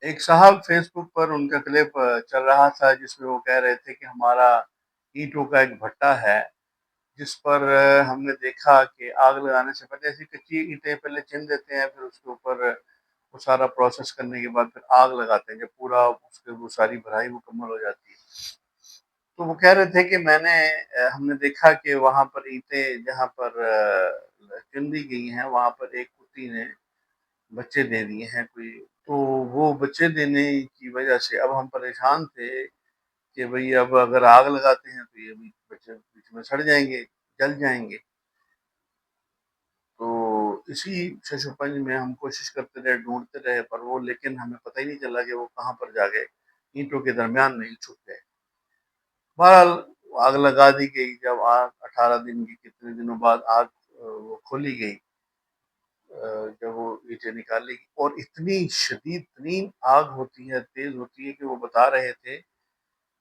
ایک صاحب فیس بک پر ان کا کلپ چل رہا تھا جس میں وہ کہہ رہے تھے کہ ہمارا اینٹوں کا ایک بھٹا ہے جس پر ہم نے دیکھا کہ آگ لگانے سے پہلے ایسی کچی اینٹیں پہلے چن دیتے ہیں، پھر اس کے اوپر وہ سارا پروسیس کرنے کے بعد پھر آگ لگاتے ہیں جب پورا اس کے وہ ساری بھرائی مکمل ہو جاتی ہے۔ تو وہ کہہ رہے تھے کہ ہم نے دیکھا کہ وہاں پر اینٹیں جہاں پر چن دی گئی ہیں وہاں پر ایک کتی نے بچے دے دیے ہیں کوئی، تو وہ بچے دینے کی وجہ سے اب ہم پریشان تھے کہ بھئی اب اگر آگ لگاتے ہیں تو یہ بھی بچے بیچ میں سڑ جائیں گے، جل جائیں گے۔ تو اسی شش و پنج میں ہم کوشش کرتے رہے، ڈھونڈتے رہے، پر وہ لیکن ہمیں پتہ ہی نہیں چلا کہ وہ کہاں پر جا گئے، اینٹوں کے درمیان میں ہی چھپ گئے۔ بہرحال آگ لگا دی گئی، جب آگ 18 دن کی کتنے دنوں بعد آگ وہ کھولی گئی، جب وہ اینٹیں نکالی گئی، اور اتنی شدید ترین آگ ہوتی ہے، تیز ہوتی ہے کہ وہ بتا رہے تھے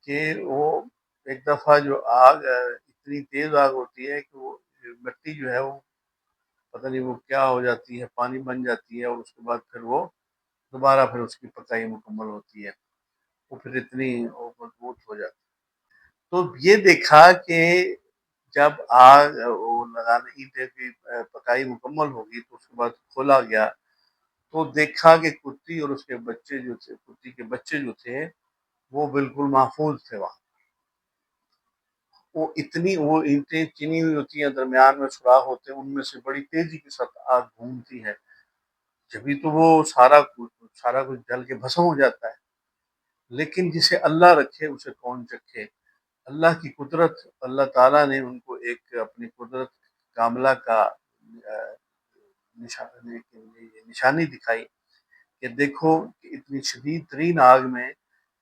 کہ وہ ایک دفعہ جو آگ اتنی تیز آگ ہوتی ہے کہ وہ مٹی جو ہے وہ پتہ نہیں وہ کیا ہو جاتی ہے، پانی بن جاتی ہے، اور اس کے بعد پھر وہ دوبارہ پھر اس کی پکائی مکمل ہوتی ہے، وہ پھر اتنی وہ مضبوط ہو جاتی ہے۔ تو یہ دیکھا کہ جب آگ وہ لگانے اینٹیں کی پکائی مکمل ہوگی تو اس کے بعد کھولا گیا تو دیکھا کہ کتی اور اس کے بچے جو تھے، کتی کے بچے جو تھے وہ بالکل محفوظ تھے وہاں۔ وہ اینٹیں چنی ہوئی ہوتی ہیں، درمیان میں سوراخ ہوتے ہیں، ان میں سے بڑی تیزی کے ساتھ آگ گھومتی ہے، جبھی تو وہ سارا کچھ جل کے بھسم ہو جاتا ہے۔ لیکن جسے اللہ رکھے اسے کون چکھے، اللہ کی قدرت، اللہ تعالیٰ نے ان کو ایک اپنی قدرت کاملہ کا نشانی دکھائی کہ دیکھو کہ اتنی شدید ترین آگ میں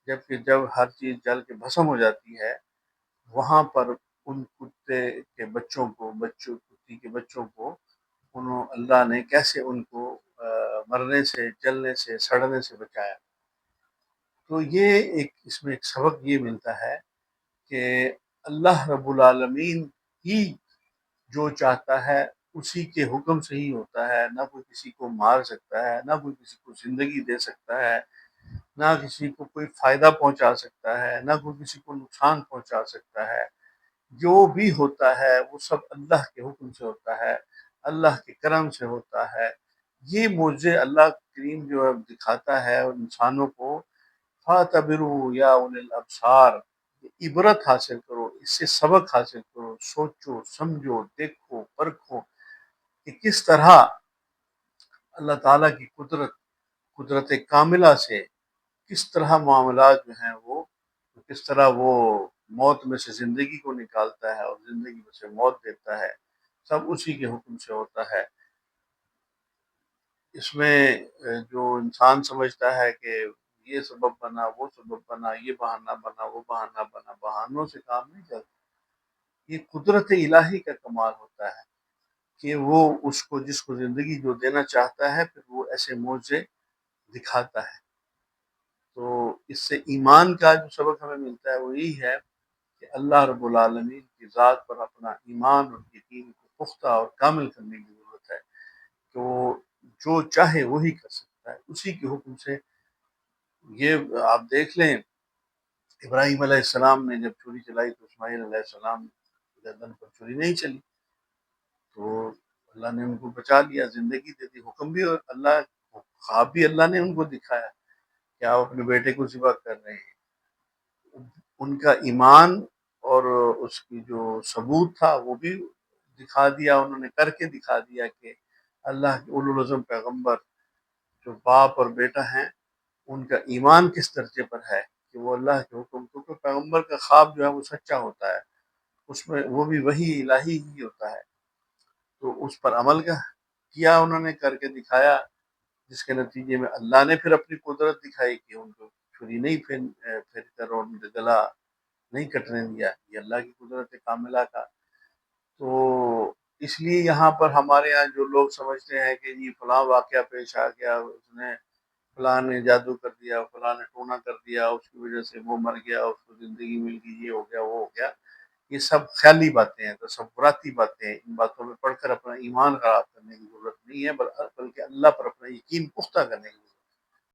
جب ہر چیز جل کے بھسم ہو جاتی ہے، وہاں پر ان کتی کے بچوں کو اللہ نے کیسے ان کو مرنے سے، جلنے سے، سڑنے سے بچایا۔ تو یہ اس میں ایک سبق یہ ملتا ہے کہ اللہ رب العالمین ہی جو چاہتا ہے اسی کے حکم سے ہی ہوتا ہے، نہ کوئی کسی کو مار سکتا ہے، نہ کوئی کسی کو زندگی دے سکتا ہے، نہ کسی کو کوئی فائدہ پہنچا سکتا ہے، نہ کوئی کسی کو نقصان پہنچا سکتا ہے۔ جو بھی ہوتا ہے وہ سب اللہ کے حکم سے ہوتا ہے، اللہ کے کرم سے ہوتا ہے۔ یہ معجزے اللہ کریم جو دکھاتا ہے انسانوں کو، فَاعْتَبِرُوا يَا أُولِي الْأَبْصَارِ، عبرت حاصل کرو، اس سے سبق حاصل کرو، سوچو، سمجھو، دیکھو، پرکھو کہ کس طرح اللہ تعالیٰ کی قدرت کاملہ سے کس طرح معاملات جو ہیں وہ کس طرح وہ موت میں سے زندگی کو نکالتا ہے اور زندگی میں سے موت دیتا ہے، سب اسی کے حکم سے ہوتا ہے۔ اس میں جو انسان سمجھتا ہے کہ یہ سبب بنا، وہ سبب بنا، یہ بہانہ بنا، وہ بہانہ بنا، بہانوں سے کام نہیں چلتا۔ یہ قدرت الہی کا کمال ہوتا ہے کہ وہ جس کو زندگی جو دینا چاہتا ہے پھر وہ ایسے معجزے دکھاتا ہے۔ تو اس سے ایمان کا جو سبق ہمیں ملتا ہے وہ یہی ہے کہ اللہ رب العالمین کی ذات پر اپنا ایمان اور یقین کو پختہ اور کامل کرنے کی ضرورت ہے کہ وہ جو چاہے وہی کر سکتا ہے اسی کے حکم سے۔ یہ آپ دیکھ لیں، ابراہیم علیہ السلام نے جب چھری چلائی تو اسماعیل علیہ السلام گردن پر چھری نہیں چلی، تو اللہ نے ان کو بچا لیا، زندگی دے دی، حکم بھی، اور خواب بھی اللہ نے ان کو دکھایا کہ آپ اپنے بیٹے کو ذبح کر رہے ہیں۔ ان کا ایمان اور اس کی جو ثبوت تھا وہ بھی دکھا دیا، انہوں نے کر کے دکھا دیا کہ اللہ کے اولو العزم پیغمبر جو باپ اور بیٹا ہیں ان کا ایمان کس درجے پر ہے کہ وہ اللہ کے حکم، کیونکہ پیغمبر کا خواب جو ہے وہ سچا ہوتا ہے، اس میں وہ بھی وحی الہی ہی ہوتا ہے، تو اس پر عمل کیا انہوں نے، کر کے دکھایا، جس کے نتیجے میں اللہ نے پھر اپنی قدرت دکھائی کہ ان کو چھری نہیں پھیر کر اور ان کا گلا نہیں کٹنے دیا۔ یہ اللہ کی قدرت کاملہ کا۔ تو اس لیے یہاں پر ہمارے یہاں جو لوگ سمجھتے ہیں کہ یہ فلاں واقعہ پیش آ گیا، اس نے فلاں نے جادو کر دیا، فلاں نے ٹونا کر دیا، اس کی وجہ سے وہ مر گیا، اس کو زندگی مل گئی، یہ ہو گیا، وہ ہو گیا، یہ سب خیالی باتیں ہیں، تصوراتی باتیں ہیں۔ ان باتوں میں پڑھ کر اپنا ایمان خراب کرنے کی ضرورت نہیں ہے، بلکہ اللہ پر اپنا یقین پختہ کرنے کی ضرورت ہے۔